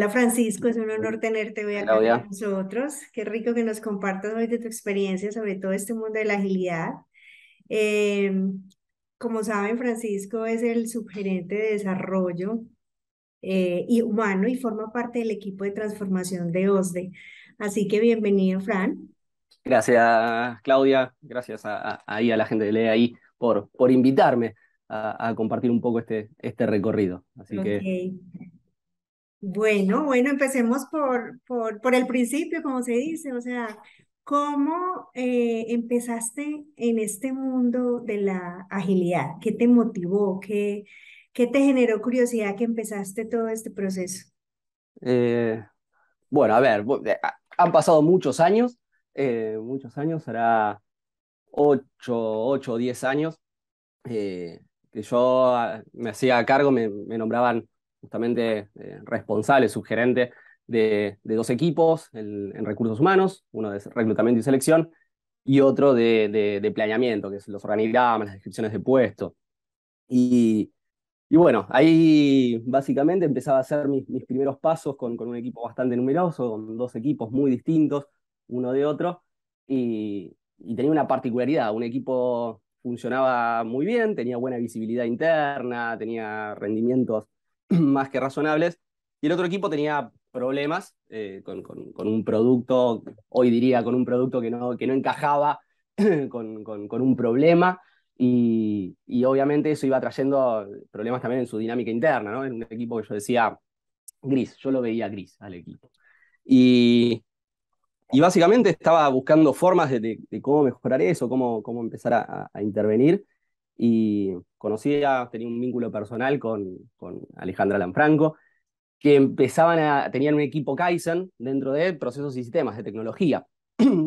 Hola Francisco, es un honor tenerte hoy acá con Claudia, nosotros. Qué rico que nos compartas hoy de tu experiencia sobre todo este mundo de la agilidad. Eh, Como saben, Francisco es el subgerente de desarrollo y humano y forma parte del equipo de transformación de OSDE. Así que bienvenido, Fran. gracias Claudia, gracias ahí a la gente de LEA ahí por invitarme a compartir un poco este recorrido. Así Ok. que Bueno, empecemos por el principio, como se dice, o sea, ¿cómo empezaste en este mundo de la agilidad? ¿Qué te motivó? ¿Qué te generó curiosidad que empezaste todo este proceso? eh, bueno, a ver, han pasado muchos años, será 8 o 10 años, que yo me hacía cargo, me nombraban justamente responsable, subgerente de dos equipos en recursos humanos, uno de reclutamiento y selección y otro de planeamiento, que es los organigramas, las descripciones de puesto. Y, y bueno, ahí básicamente empezaba a hacer mis primeros pasos con un equipo bastante numeroso, con dos equipos muy distintos uno de otro, y tenía una particularidad, un equipo funcionaba muy bien, tenía buena visibilidad interna, tenía rendimientos más que razonables, y el otro equipo tenía problemas con un producto, hoy diría con un producto que no encajaba con un problema y obviamente eso iba trayendo problemas también en su dinámica interna, ¿no? En un equipo que yo decía gris, yo lo veía gris al equipo. Y, y básicamente estaba buscando formas de cómo mejorar eso, cómo empezar a intervenir. Y tenía un vínculo personal con Alejandra Lanfranco, que tenían un equipo Kaizen dentro de procesos y sistemas de tecnología.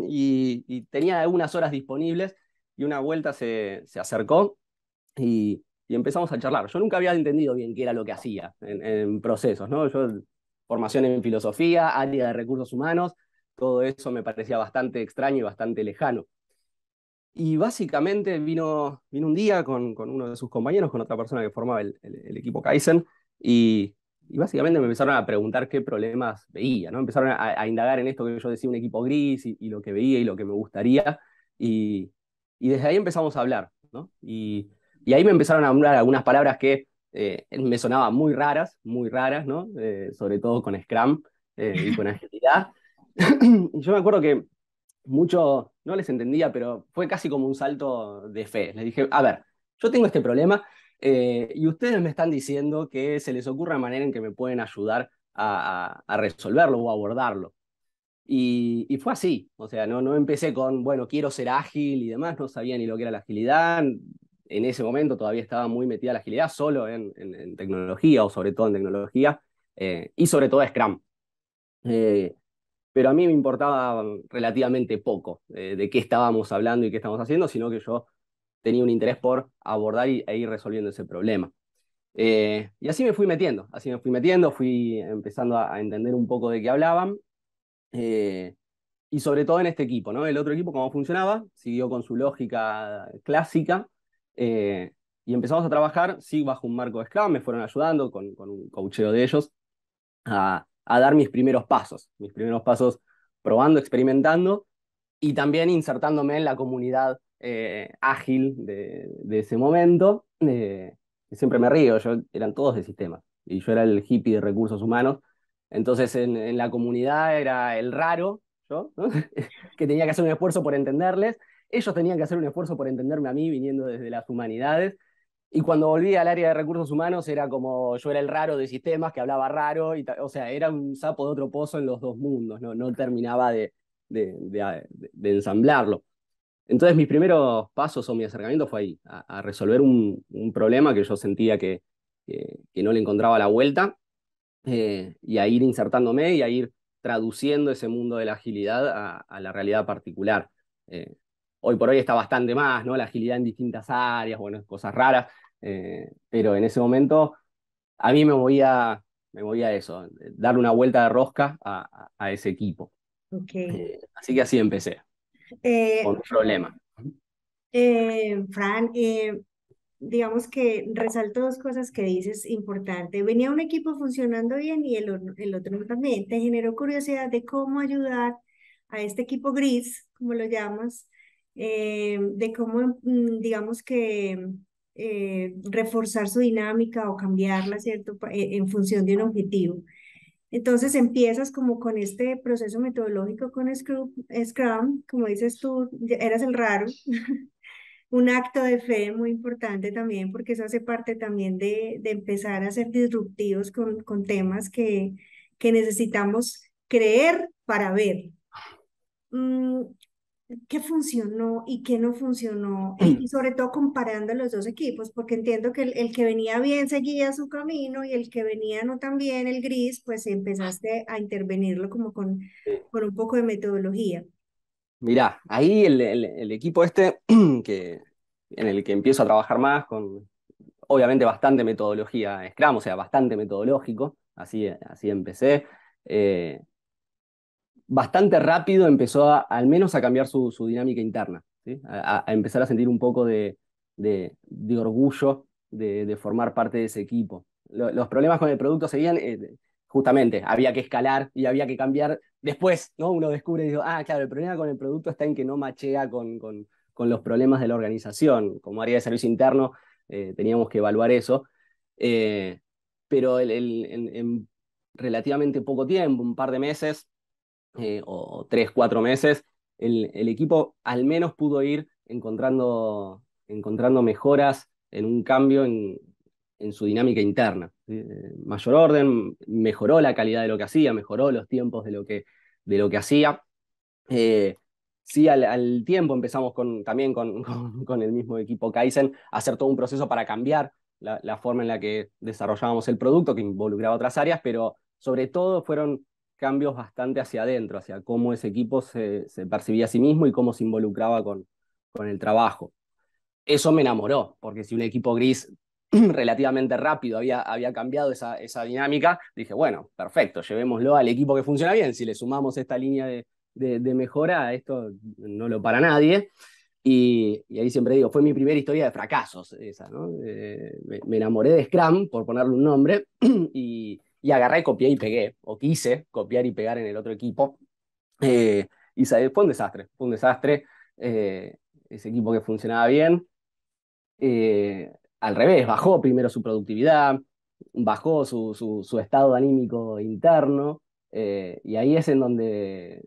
Y tenía algunas horas disponibles y una vuelta se acercó y empezamos a charlar. Yo nunca había entendido bien qué era lo que hacía en procesos, ¿no? Yo, formación en filosofía, área de recursos humanos, todo eso me parecía bastante extraño y bastante lejano. Y básicamente vino un día con uno de sus compañeros, con otra persona que formaba el equipo Kaizen, y básicamente me empezaron a preguntar qué problemas veía, ¿no? Empezaron a indagar en esto que yo decía, un equipo gris, y lo que veía y lo que me gustaría, y, y desde ahí empezamos a hablar, ¿no? Y ahí me empezaron a hablar algunas palabras que me sonaban muy raras, ¿no? Sobre todo con Scrum y con agilidad. Y yo me acuerdo que mucho no les entendía, pero fue casi como un salto de fe. Les dije, a ver, yo tengo este problema y ustedes me están diciendo que se les ocurra manera en que me pueden ayudar a resolverlo o abordarlo. Y fue así, o sea, no empecé con, bueno, quiero ser ágil y demás, no sabía ni lo que era la agilidad. En ese momento todavía estaba muy metida la agilidad solo en tecnología o sobre todo en tecnología y sobre todo Scrum. Eh, pero a mí me importaba relativamente poco de qué estábamos hablando y qué estábamos haciendo, sino que yo tenía un interés por abordar e ir resolviendo ese problema. Y así me fui metiendo, fui empezando a entender un poco de qué hablaban, eh, y sobre todo en este equipo, ¿no? El otro equipo, cómo funcionaba, siguió con su lógica clásica, eh, y empezamos a trabajar, sí, bajo un marco de Scrum, me fueron ayudando con un coacheo de ellos a dar mis primeros pasos probando, experimentando y también insertándome en la comunidad ágil de ese momento. Que siempre me río, eran todos de sistemas y yo era el hippie de recursos humanos. Entonces en la comunidad era el raro, yo, ¿no? Que tenía que hacer un esfuerzo por entenderles. Ellos tenían que hacer un esfuerzo por entenderme a mí viniendo desde las humanidades. Y cuando volví al área de recursos humanos era como yo era el raro de sistemas que hablaba raro, o sea, era un sapo de otro pozo en los dos mundos, no terminaba de ensamblarlo. Entonces mis primeros pasos o mi acercamiento fue ahí, a resolver un problema que yo sentía que no le encontraba la vuelta, y a ir insertándome y a ir traduciendo ese mundo de la agilidad a la realidad particular. Eh, Hoy por hoy está bastante más, ¿no? La agilidad en distintas áreas, bueno, cosas raras, pero en ese momento a mí me movía eso, darle una vuelta de rosca a ese equipo. Ok. Así que así empecé, con Eh, un problema. Fran, digamos que resalto dos cosas que dices importante. Venía un equipo funcionando bien y el otro no también. Te generó curiosidad de cómo ayudar a este equipo gris, como lo llamas, de cómo, digamos que reforzar su dinámica o cambiarla, ¿cierto? En función de un objetivo. Entonces empiezas como con este proceso metodológico con Scrum, como dices tú, eras el raro, un acto de fe muy importante también, porque eso hace parte también de empezar a ser disruptivos con temas que necesitamos creer para ver. Mm, ¿Qué funcionó y qué no funcionó? Y sobre todo comparando los dos equipos, porque entiendo que el que venía bien seguía su camino y el que venía no tan bien, el gris, pues empezaste a intervenirlo como con un poco de metodología. Mirá, ahí el equipo este, que, en el que empiezo a trabajar más, con obviamente bastante metodología Scrum, o sea, bastante metodológico, así empecé. Eh, Bastante rápido empezó al menos a cambiar su dinámica interna, ¿sí? A empezar a sentir un poco de orgullo de formar parte de ese equipo. Los problemas con el producto seguían, justamente, había que escalar y había que cambiar. Después, ¿no? Uno descubre y dice, ah, claro, el problema con el producto está en que no machea con los problemas de la organización. Como área de servicio interno, teníamos que evaluar eso. Eh, pero en relativamente poco tiempo, un par de meses, o 3, 4 meses, el equipo al menos pudo ir encontrando mejoras en un cambio en su dinámica interna, ¿sí? Mayor orden, mejoró la calidad de lo que hacía, mejoró los tiempos de lo que hacía. Eh, sí, al tiempo empezamos también con el mismo equipo Kaizen a hacer todo un proceso para cambiar la forma en la que desarrollábamos el producto, que involucraba otras áreas, pero sobre todo fueron cambios bastante hacia adentro, hacia cómo ese equipo se percibía a sí mismo y cómo se involucraba con el trabajo. Eso me enamoró, porque si un equipo gris relativamente rápido había cambiado esa dinámica, dije, bueno, perfecto, llevémoslo al equipo que funciona bien. Si le sumamos esta línea de mejora, esto no lo para nadie. Y ahí siempre digo, fue mi primera historia de fracasos esa, ¿no? Me enamoré de Scrum, por ponerle un nombre, y agarré, copié y pegué, o quise copiar y pegar en el otro equipo. Eh, fue un desastre, fue un desastre. Ese equipo que funcionaba bien, al revés, bajó primero su productividad, bajó su estado anímico interno, y ahí es en donde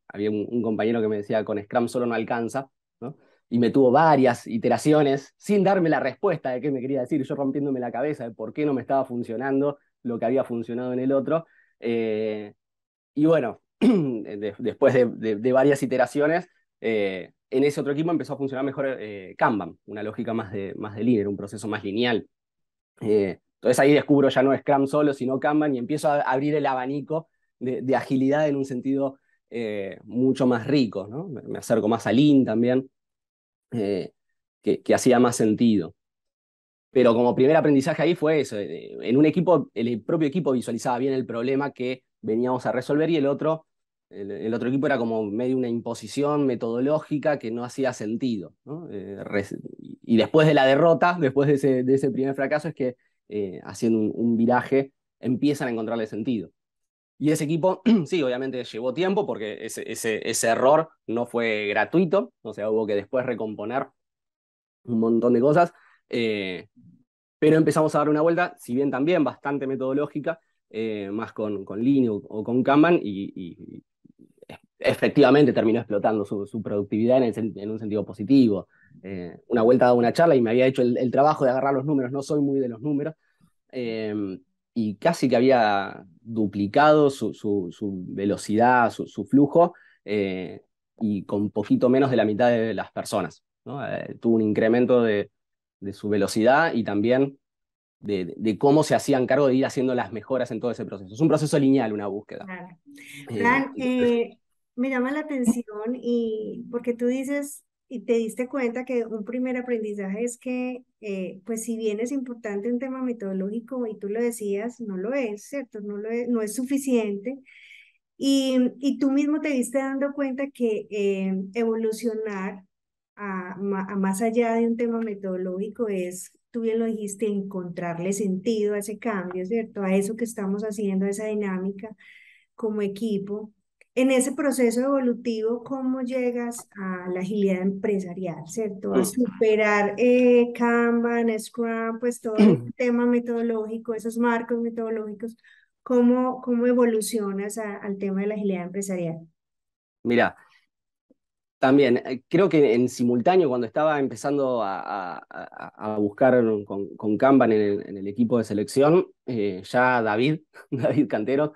había un compañero que me decía, con Scrum solo no alcanza, ¿no? Y me tuvo varias iteraciones sin darme la respuesta de qué me quería decir, yo rompiéndome la cabeza de por qué no me estaba funcionando lo que había funcionado en el otro. Y bueno, después de varias iteraciones, en ese otro equipo empezó a funcionar mejor Kanban, una lógica más de líder, un proceso más lineal. Entonces ahí descubro ya no Scrum solo, sino Kanban, y empiezo a abrir el abanico de agilidad en un sentido mucho más rico, ¿no? Me acerco más a Lean también, eh, que hacía más sentido. Pero como primer aprendizaje ahí fue eso. En un equipo, el propio equipo visualizaba bien el problema que veníamos a resolver, y el otro equipo era como medio una imposición metodológica que no hacía sentido, ¿no? Y después de la derrota, después de ese primer fracaso, es que haciendo un viraje empiezan a encontrarle sentido. Y ese equipo, sí, obviamente llevó tiempo porque ese error no fue gratuito, o sea, hubo que después recomponer un montón de cosas. Eh, pero empezamos a dar una vuelta, si bien también bastante metodológica, más con Lean o con Kanban, y efectivamente terminó explotando su productividad en un sentido positivo. Una vuelta a una charla y me había hecho el trabajo de agarrar los números, no soy muy de los números, eh, y casi que había duplicado su velocidad, su flujo, y con poquito menos de la mitad de las personas, ¿no? Tuvo un incremento de su velocidad y también de cómo se hacían cargo de ir haciendo las mejoras en todo ese proceso. Es un proceso lineal, una búsqueda. Claro. Fran, Entonces, me llama la atención y porque tú dices y te diste cuenta que un primer aprendizaje es que, pues si bien es importante un tema metodológico y tú lo decías, no lo es, ¿cierto? No es suficiente. Y tú mismo te diste dando cuenta que evolucionar a más allá de un tema metodológico, es, tú bien lo dijiste, encontrarle sentido a ese cambio, ¿cierto? A eso que estamos haciendo, a esa dinámica como equipo. En ese proceso evolutivo, ¿cómo llegas a la agilidad empresarial, ¿cierto? A Mm. superar Kanban, Scrum, pues todo el tema metodológico, esos marcos metodológicos, ¿cómo evolucionas al tema de la agilidad empresarial? Mira, también creo que en simultáneo, cuando estaba empezando a buscar con Kanban en el equipo de selección, ya David, David Cantero,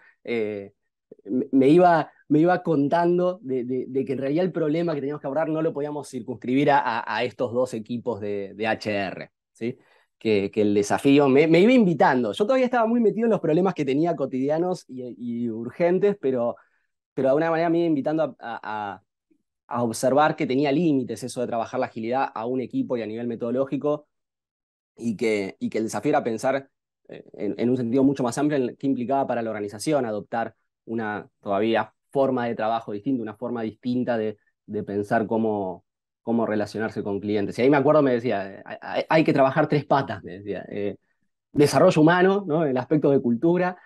me iba contando de que en realidad el problema que teníamos que abordar no lo podíamos circunscribir a estos dos equipos de HR, ¿sí? Que el desafío me iba invitando. Yo todavía estaba muy metido en los problemas que tenía cotidianos y urgentes, pero de alguna manera me iba invitando a observar que tenía límites eso de trabajar la agilidad a un equipo y a nivel metodológico, y que el desafío era pensar en un sentido mucho más amplio en qué implicaba para la organización adoptar una todavía forma de trabajo distinta, una forma distinta de pensar cómo relacionarse con clientes. Y ahí me acuerdo, me decía, hay que trabajar tres patas, me decía. Desarrollo humano, ¿no? El aspecto de cultura,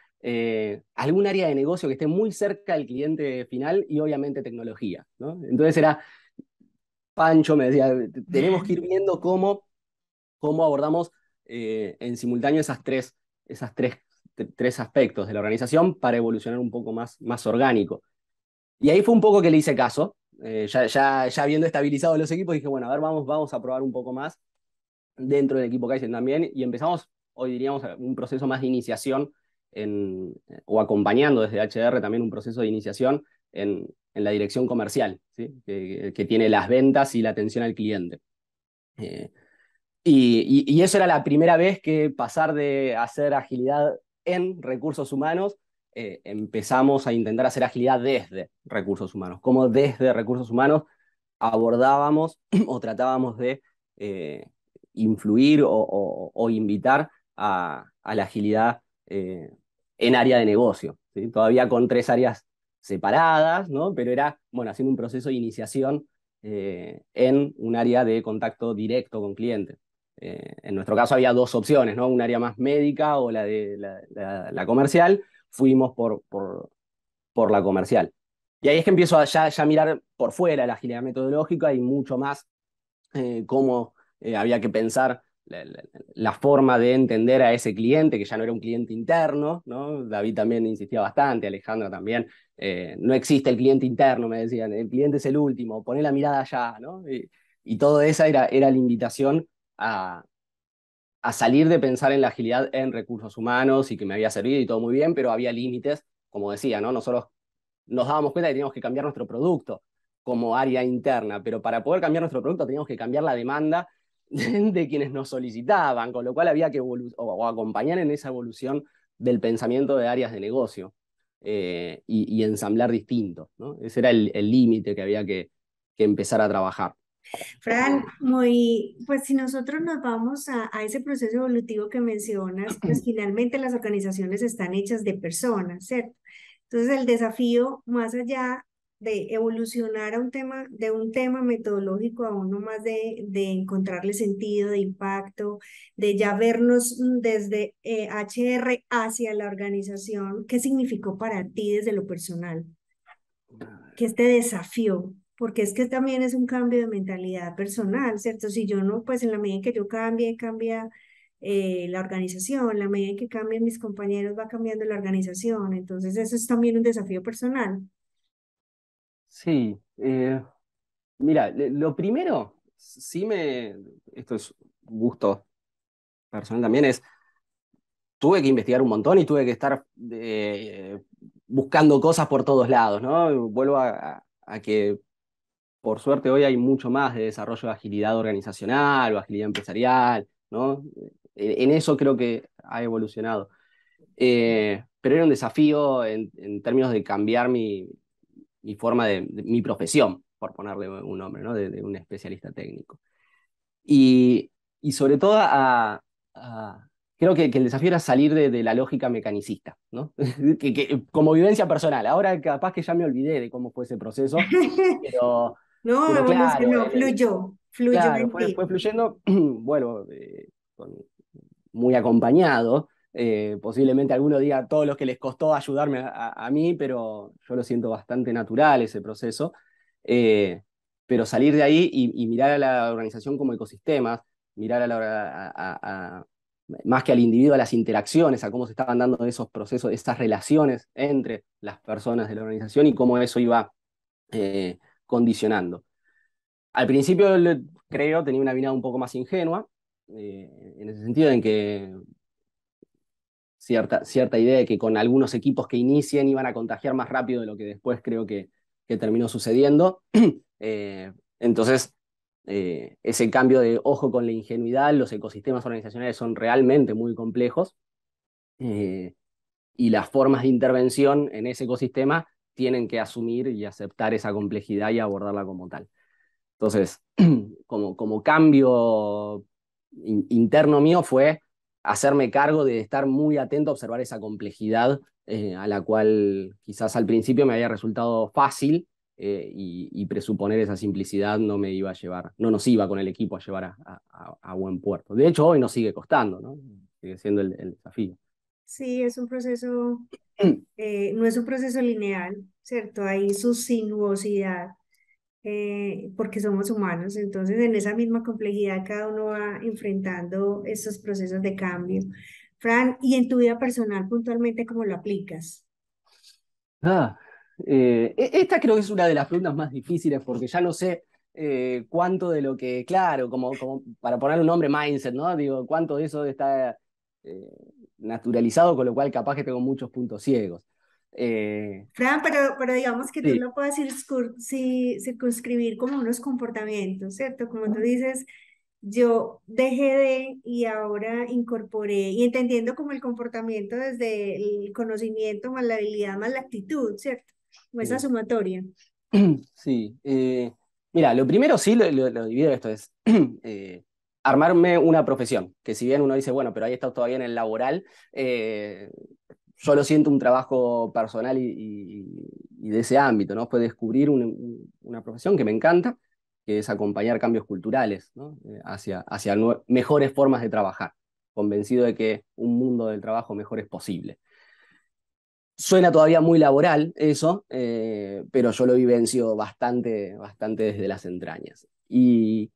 algún área de negocio que esté muy cerca del cliente final y obviamente tecnología, ¿no? Entonces era, Pancho me decía, tenemos que ir viendo cómo abordamos en simultáneo esas tres aspectos de la organización para evolucionar un poco más orgánico. Y ahí fue un poco que le hice caso. Ya habiendo estabilizado los equipos, dije, bueno, a ver, vamos a probar un poco más dentro del equipo Kaizen también, y empezamos, hoy diríamos, un proceso más de iniciación, o acompañando desde HR también un proceso de iniciación en la dirección comercial, ¿sí? Que tiene las ventas y la atención al cliente. Eh, y eso era la primera vez que pasar de hacer agilidad en recursos humanos, empezamos a intentar hacer agilidad desde recursos humanos. Como desde recursos humanos abordábamos o tratábamos de eh, influir o invitar a la agilidad en área de negocio, ¿sí? Todavía con tres áreas separadas, ¿no? Pero era, bueno, haciendo un proceso de iniciación en un área de contacto directo con clientes. En nuestro caso había dos opciones, ¿no? Un área más médica o la de la comercial. Fuimos por la comercial. Y ahí es que empiezo a ya mirar por fuera la agilidad metodológica y mucho más cómo había que pensar la forma de entender a ese cliente, que ya no era un cliente interno, ¿no? David también insistía bastante, Alejandra también. No existe el cliente interno, me decían, el cliente es el último, poné la mirada allá, ¿no? Y todo esa era la invitación a, a salir de pensar en la agilidad en recursos humanos, y que me había servido y todo muy bien, pero había límites, como decía, ¿no? Nosotros nos dábamos cuenta que teníamos que cambiar nuestro producto como área interna, pero para poder cambiar nuestro producto teníamos que cambiar la demanda de quienes nos solicitaban, con lo cual había que o acompañar en esa evolución del pensamiento de áreas de negocio, y ensamblar distinto, ¿no? Ese era el límite que había que empezar a trabajar. Fran, muy, pues si nosotros nos vamos a ese proceso evolutivo que mencionas, pues finalmente las organizaciones están hechas de personas, ¿cierto? Entonces el desafío, más allá de evolucionar a un tema, de un tema metodológico a uno más de encontrarle sentido, de impacto, de ya vernos desde HR hacia la organización, ¿qué significó para ti desde lo personal? Que este desafío, porque es que también es un cambio de mentalidad personal, ¿cierto? Si yo no, pues en la medida en que yo cambie, cambia la organización, en la medida en que cambien mis compañeros, va cambiando la organización, entonces eso es también un desafío personal. Sí, mira, lo primero, esto es gusto personal también, tuve que investigar un montón y tuve que estar buscando cosas por todos lados, ¿no? Vuelvo a que por suerte hoy hay mucho más de desarrollo de agilidad organizacional o agilidad empresarial, ¿no? En eso creo que ha evolucionado. Pero era un desafío en términos de cambiar mi forma mi profesión, por ponerle un nombre, ¿no? De un especialista técnico. Y sobre todo creo que el desafío era salir de la lógica mecanicista, ¿no? Como vivencia personal. Ahora capaz que ya me olvidé de cómo fue ese proceso, pero, No, pero claro, evolucionó, fluyó. Fluyó claro, en fue ti. fluyendo, bueno, muy acompañado. Posiblemente alguno diga todos los que les costó ayudarme a mí, pero yo lo siento bastante natural ese proceso. Eh, pero salir de ahí y mirar a la organización como ecosistemas, mirar más que al individuo, a las interacciones, a cómo se estaban dando esos procesos, esas relaciones entre las personas de la organización y cómo eso iba condicionando. Al principio, creo, tenía una mirada un poco más ingenua, en ese sentido en que cierta idea de que con algunos equipos que inicien iban a contagiar más rápido de lo que después creo que terminó sucediendo. Entonces, ese cambio de ojo con la ingenuidad, los ecosistemas organizacionales son realmente muy complejos eh, y las formas de intervención en ese ecosistema tienen que asumir y aceptar esa complejidad y abordarla como tal. Entonces, como cambio interno mío fue hacerme cargo de estar muy atento a observar esa complejidad a la cual quizás al principio me había resultado fácil y presuponer esa simplicidad no me iba a llevar, no nos iba con el equipo a llevar a buen puerto. De hecho, hoy nos sigue costando, ¿no? Sigue siendo el desafío. Sí, es un proceso, no es un proceso lineal, ¿cierto? Hay su sinuosidad, porque somos humanos, entonces en esa misma complejidad cada uno va enfrentando estos procesos de cambio. Fran, ¿y en tu vida personal puntualmente cómo lo aplicas? Ah, esta creo que es una de las preguntas más difíciles porque ya no sé cuánto de lo que, claro, como para poner un nombre mindset, ¿no? Digo, cuánto de eso está eh, naturalizado, con lo cual capaz que tengo muchos puntos ciegos. Eh, Fran, pero digamos que tú sí, lo puedes circunscribir como unos comportamientos, ¿cierto? Como tú dices, yo dejé de y ahora incorporé, y entendiendo como el comportamiento desde el conocimiento más la habilidad más la actitud, ¿cierto? Como esa sí. sumatoria. Sí, mira, lo primero sí lo divido esto es armarme una profesión, que si bien uno dice, bueno, pero ahí está todavía en el laboral, yo lo siento un trabajo personal y de ese ámbito, ¿no? Fue descubrir una profesión que me encanta, que es acompañar cambios culturales, ¿no? Hacia mejores formas de trabajar, convencido de que un mundo del trabajo mejor es posible. Suena todavía muy laboral eso, pero yo lo vivencio bastante desde las entrañas. Y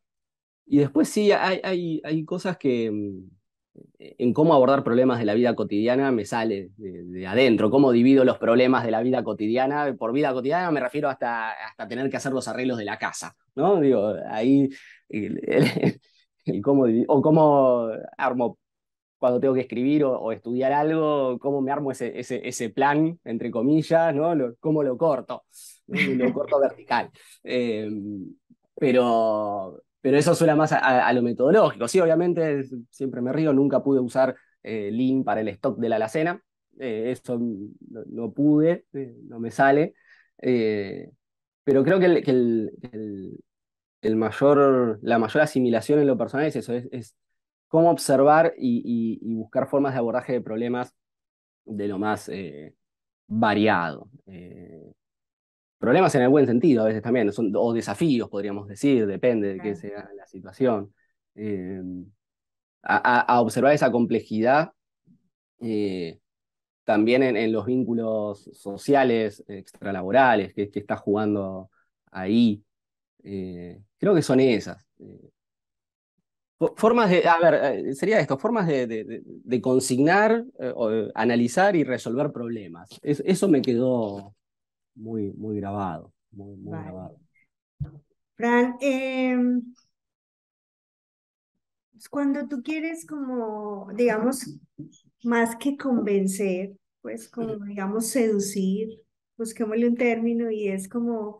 después sí, hay cosas que en cómo abordar problemas de la vida cotidiana me sale de adentro, cómo divido los problemas de la vida cotidiana. Por vida cotidiana me refiero hasta tener que hacer los arreglos de la casa, ¿no? Digo, ahí el cómo, o cómo armo cuando tengo que escribir o estudiar algo, cómo me armo ese plan, entre comillas, ¿no? Cómo lo corto, ¿no? Lo corto vertical. Eh, pero eso suena más a lo metodológico. Sí, obviamente, siempre me río, nunca pude usar Lean para el stock de la alacena. Eso no pude, no me sale. Eh, pero creo que, la mayor asimilación en lo personal es eso, es cómo observar y buscar formas de abordaje de problemas de lo más variado. Problemas en el buen sentido a veces también, o desafíos podríamos decir, depende de qué Claro. sea la situación. Eh, a observar esa complejidad eh, también en los vínculos sociales, extralaborales, que está jugando ahí. Creo que son esas. Formas de, a ver, sería esto, formas de consignar, analizar y resolver problemas. Eso me quedó muy grabado, muy Vale. grabado. Fran, cuando tú quieres como, digamos, más que convencer, pues como, digamos, seducir, busquémosle un término y es como,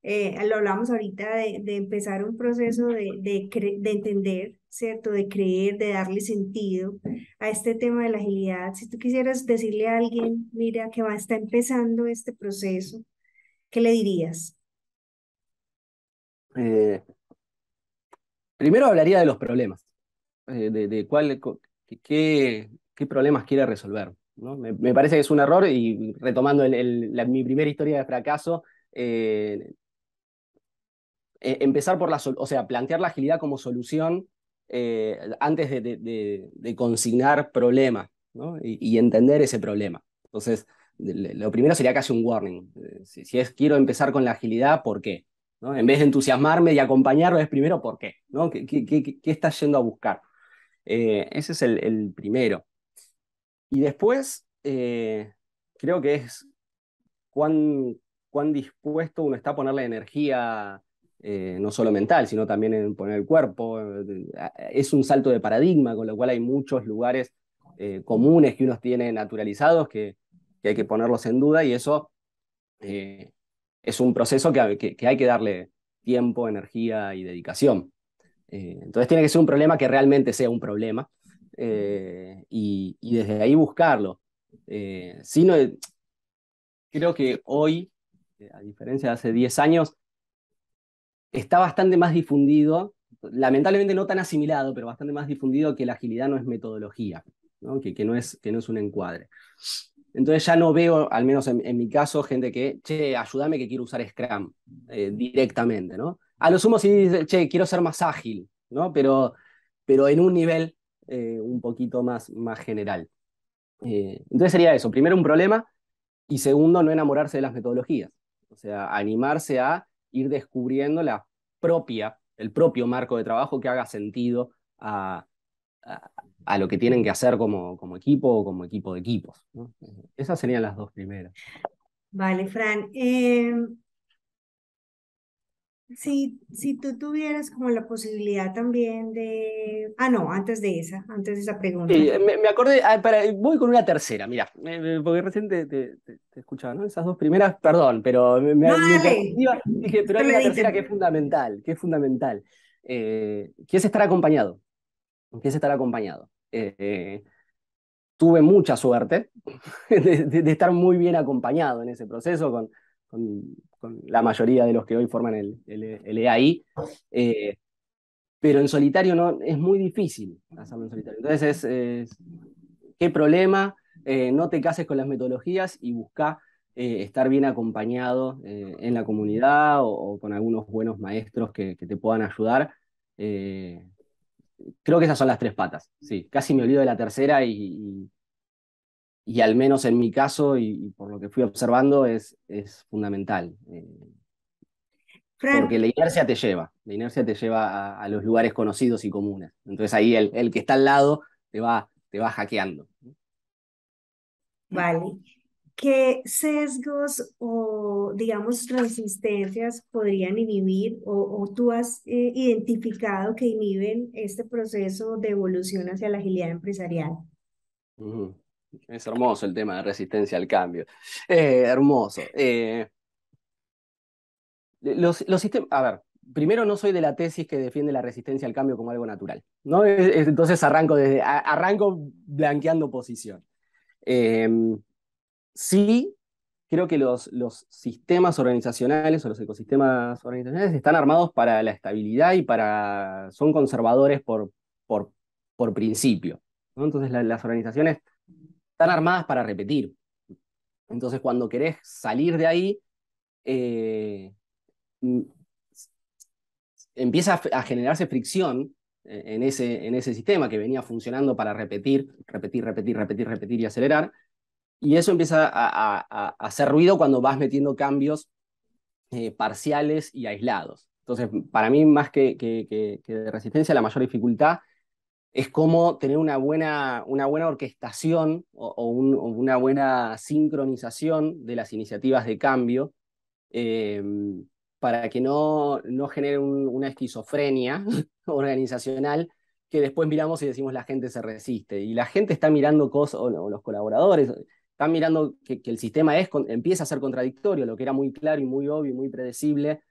lo hablamos ahorita de empezar un proceso de entender, ¿cierto? De creer, de darle sentido a este tema de la agilidad. Si tú quisieras decirle a alguien, mira, que va, está empezando este proceso, ¿qué le dirías? Eh, Primero hablaría de los problemas, de qué problemas quiere resolver, ¿no? Me parece que es un error y retomando mi primera historia de fracaso, empezar por o sea, plantear la agilidad como solución antes de consignar problemas, ¿no? Y entender ese problema. Entonces, lo primero sería casi un warning. Si quiero empezar con la agilidad, ¿por qué? ¿No? En vez de entusiasmarme y acompañarlo, es primero ¿por qué? ¿No? ¿Qué estás yendo a buscar? Ese es el primero. Y después, creo que es cuán, cuán dispuesto uno está a ponerle energía, no solo mental, sino también en poner el cuerpo. Es un salto de paradigma, con lo cual hay muchos lugares comunes que uno tiene naturalizados que hay que ponerlos en duda, y eso eh, es un proceso que hay que darle tiempo, energía y dedicación. Entonces tiene que ser un problema que realmente sea un problema, y desde ahí buscarlo. Si no, creo que hoy, a diferencia de hace 10 años, está bastante más difundido, lamentablemente no tan asimilado, pero bastante más difundido que la agilidad no es metodología, ¿no? Que no es un encuadre. Entonces ya no veo, al menos en mi caso, gente que, che, ayúdame que quiero usar Scrum directamente, ¿no? A lo sumo sí dice, che, quiero ser más ágil, ¿no? Pero en un nivel un poquito más general. Entonces sería eso, primero un problema, y segundo, no enamorarse de las metodologías. O sea, animarse a ir descubriendo el propio marco de trabajo que haga sentido a, a lo que tienen que hacer como equipo o como equipo de equipos, ¿no? Esas serían las dos primeras. Vale, Fran. Si tú tuvieras como la posibilidad también de... Ah, no, antes de esa pregunta. Me acordé, voy con una tercera, mira, porque recién te escuchaba, ¿no? Esas dos primeras, perdón, pero No, mi dale, perspectiva, dije, pero te hay lo una edito. tercera que es fundamental, que es estar acompañado, tuve mucha suerte de estar muy bien acompañado en ese proceso con, con la mayoría de los que hoy forman el EAI, eh, pero en solitario no, es muy difícil hacerlo en solitario. Entonces, ¿qué problema? No te cases con las metodologías y busca estar bien acompañado en la comunidad o con algunos buenos maestros que te puedan ayudar. Eh, Creo que esas son las tres patas. Sí, casi me olvido de la tercera y al menos en mi caso y por lo que fui observando es fundamental. Porque Fran, la inercia te lleva a los lugares conocidos y comunes. Entonces ahí el que está al lado te va hackeando. vale. ¿Qué sesgos o, digamos, resistencias podrían inhibir o tú has identificado que inhiben este proceso de evolución hacia la agilidad empresarial? Ujú. Es hermoso el tema de resistencia al cambio. Hermoso. Los sistemas, a ver, primero no soy de la tesis que defiende la resistencia al cambio como algo natural, ¿no? Entonces arranco blanqueando posición. Eh, sí, creo que los sistemas organizacionales o los ecosistemas organizacionales están armados para la estabilidad son conservadores por, por principio, ¿no? Entonces las organizaciones están armadas para repetir. Entonces cuando querés salir de ahí, eh, mm, empieza a generarse fricción en ese sistema que venía funcionando para repetir, repetir, repetir, repetir, repetir y acelerar. Y eso empieza a hacer ruido cuando vas metiendo cambios parciales y aislados. Entonces, para mí, más que de resistencia, la mayor dificultad es cómo tener una buena orquestación o una buena sincronización de las iniciativas de cambio, eh, para que no genere una esquizofrenia organizacional que después miramos y decimos la gente se resiste. Y la gente está mirando cosas, o los colaboradores, están mirando que el sistema empieza a ser contradictorio, lo que era muy claro y muy obvio y muy predecible,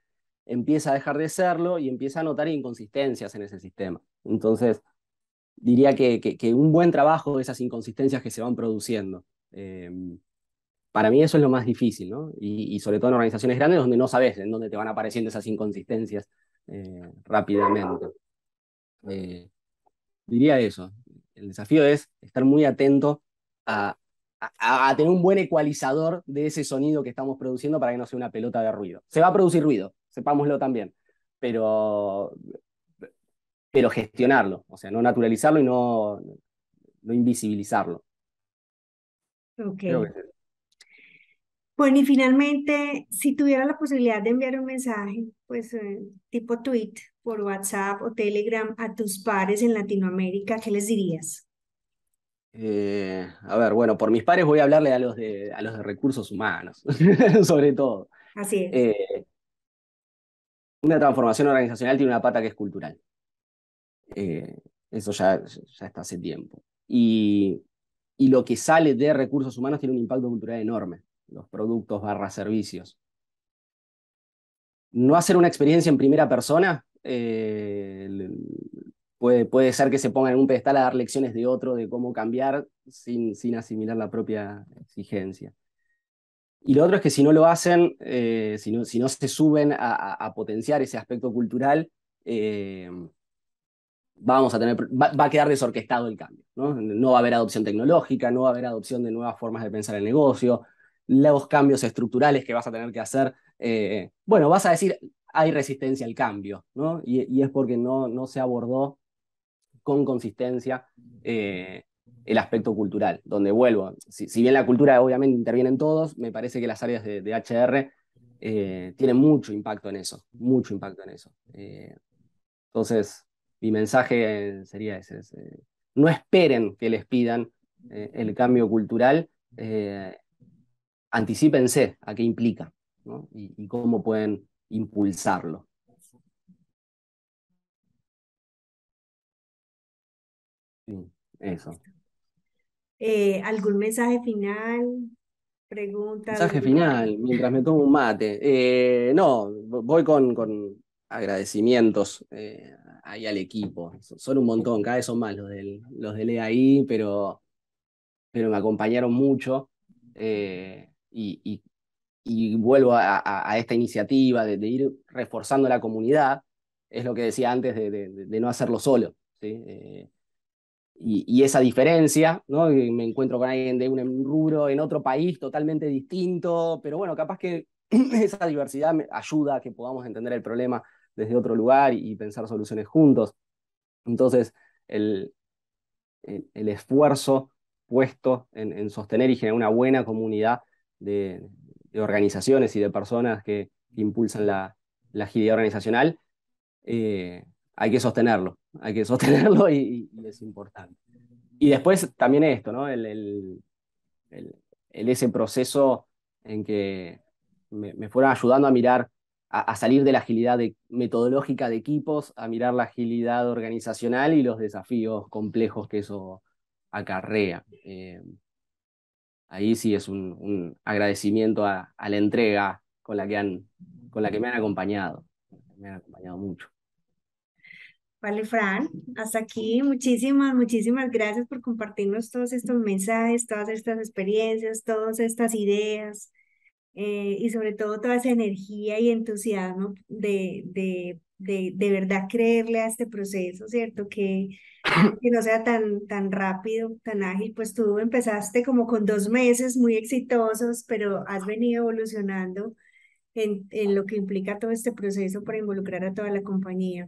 empieza a dejar de serlo y empieza a notar inconsistencias en ese sistema. Entonces, diría que un buen trabajo de esas inconsistencias que se van produciendo. Para mí eso es lo más difícil, ¿no? Y sobre todo en organizaciones grandes donde no sabes en dónde te van apareciendo esas inconsistencias rápidamente. Eh, Diría eso. El desafío es estar muy atento a, a tener un buen ecualizador de ese sonido que estamos produciendo para que no sea una pelota de ruido. Se va a producir ruido, sepámoslo también, pero, pero gestionarlo, o sea, no naturalizarlo y no invisibilizarlo. Ok. Creo que Bueno, y finalmente, si tuviera la posibilidad de enviar un mensaje, pues tipo tweet por WhatsApp o Telegram a tus pares en Latinoamérica, ¿qué les dirías? a ver, bueno, por mis pares voy a hablarle a los de recursos humanos, sobre todo. Así es. Eh, una transformación organizacional tiene una pata que es cultural. Eh, eso ya está hace tiempo. Y lo que sale de recursos humanos tiene un impacto cultural enorme, los productos barra servicios. No hacer una experiencia en primera persona puede ser que se pongan en un pedestal a dar lecciones de otro de cómo cambiar sin asimilar la propia exigencia. Y lo otro es que si no lo hacen, si no se suben a potenciar ese aspecto cultural, eh, va a quedar desorquestado el cambio, ¿no? No va a haber adopción tecnológica, no va a haber adopción de nuevas formas de pensar el negocio, los cambios estructurales que vas a tener que hacer. Bueno, vas a decir, hay resistencia al cambio, ¿no? Y es porque no se abordó con consistencia el aspecto cultural, donde vuelvo, si bien la cultura obviamente interviene en todos, me parece que las áreas de HR tienen mucho impacto en eso, mucho impacto en eso. Entonces, mi mensaje sería ese, no esperen que les pidan el cambio cultural, eh, anticípense a qué implica, ¿no? Y cómo pueden impulsarlo. Sí, eso. ¿Algún mensaje final? Pregunta, Mensaje duda. final, mientras me tomo un mate. No, voy con agradecimientos ahí al equipo. Son un montón, cada vez son más los del EAI, pero me acompañaron mucho. Y vuelvo a esta iniciativa de ir reforzando la comunidad, es lo que decía antes de no hacerlo solo, ¿sí? Y esa diferencia, ¿no? Me encuentro con alguien de un rubro en otro país totalmente distinto, pero bueno, capaz que esa diversidad me ayuda a que podamos entender el problema desde otro lugar y pensar soluciones juntos. Entonces, el, el esfuerzo puesto en sostener y generar una buena comunidad de, de organizaciones y de personas que impulsan la agilidad organizacional, eh, hay que sostenerlo y es importante. Y después también esto, ¿no? El- ese proceso en que me fueron ayudando a mirar, a salir de la agilidad metodológica de equipos, a mirar la agilidad organizacional y los desafíos complejos que eso acarrea. Ahí sí es un agradecimiento a la entrega con la que me han acompañado. Me han acompañado mucho. Vale, Fran, hasta aquí. Muchísimas, muchísimas gracias por compartirnos todos estos mensajes, todas estas experiencias, todas estas ideas y sobre todo toda esa energía y entusiasmo de verdad creerle a este proceso, ¿cierto? Que no sea tan rápido, tan ágil. Pues tú empezaste como con 2 meses muy exitosos, pero has venido evolucionando en lo que implica todo este proceso para involucrar a toda la compañía.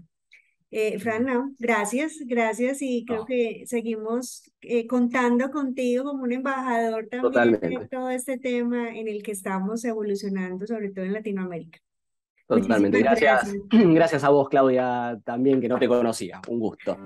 Fran, no, gracias, gracias y creo No, que seguimos contando contigo como un embajador también de totalmente. todo este tema en el que estamos evolucionando, sobre todo en Latinoamérica. Totalmente. Muchísimas Gracias. gracias. Gracias a vos, Claudia, también que no te conocía. Un gusto.